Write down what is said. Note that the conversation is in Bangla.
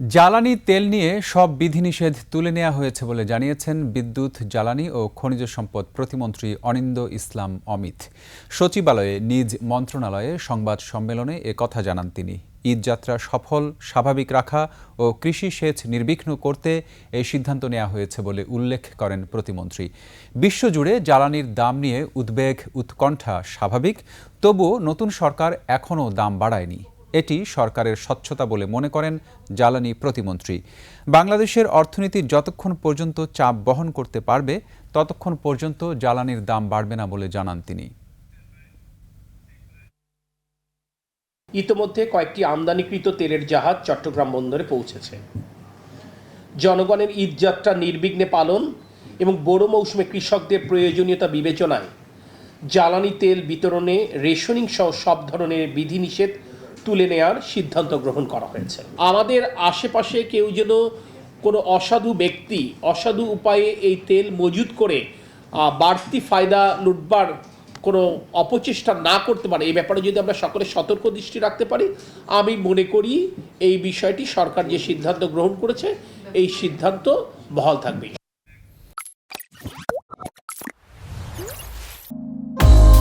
জ্বালানি তেল নিয়ে সব বিধিনিষেধ তুলে নেওয়া হয়েছে বলে জানিয়েছেন বিদ্যুৎ, জ্বালানি ও খনিজ সম্পদ প্রতিমন্ত্রী অনিন্দ ইসলাম অমিত। সচিবালয়ে নিজ মন্ত্রণালয়ে সংবাদ সম্মেলনে একথা জানান তিনি। ঈদযাত্রা সফল, স্বাভাবিক রাখা ও কৃষি সেচ নির্বিঘ্ন করতে এই সিদ্ধান্ত নেওয়া হয়েছে বলে উল্লেখ করেন প্রতিমন্ত্রী। বিশ্বজুড়ে জ্বালানির দাম নিয়ে উদ্বেগ, উৎকণ্ঠা স্বাভাবিক, তবুও নতুন সরকার এখনও দাম বাড়ায়নি। এটি সরকারের স্বচ্ছতা বলে মনে করেন জ্বালানি প্রতিমন্ত্রী। বাংলাদেশের অর্থনীতি যতক্ষণ পর্যন্ত চাপ বহন করতে পারবে ততক্ষণ পর্যন্ত জ্বালানির দাম বাড়বে না বলে জানান তিনি। ইতোমধ্যে কয়েকটি আমদানিকৃত তেলের জাহাজ চট্টগ্রাম বন্দরে পৌঁছেছে। জনগণের ঈদযাত্রা নির্বিঘ্নে পালন এবং বড় মৌসুমে কৃষকদের প্রয়োজনীয়তা বিবেচনায় জ্বালানি তেল বিতরণে রেশনিং সহ সব ধরনের বিধিনিষেধ তুলে নেওয়ার সিদ্ধান্ত গ্রহণ করা হয়েছে। আমাদের আশেপাশে কেউ যেন কোনো অসাধু ব্যক্তি অসাধু উপায়ে এই তেল মজুত করে বাড়তি ফায়দা লুটবার কোনো অপচেষ্টা না করতে পারে, এই ব্যাপারে যদি আমরা সকলে সতর্ক দৃষ্টি রাখতে পারি, আমি মনে করি এই বিষয়টি সরকার যে সিদ্ধান্ত গ্রহণ করেছে এই সিদ্ধান্ত বহাল থাকবে।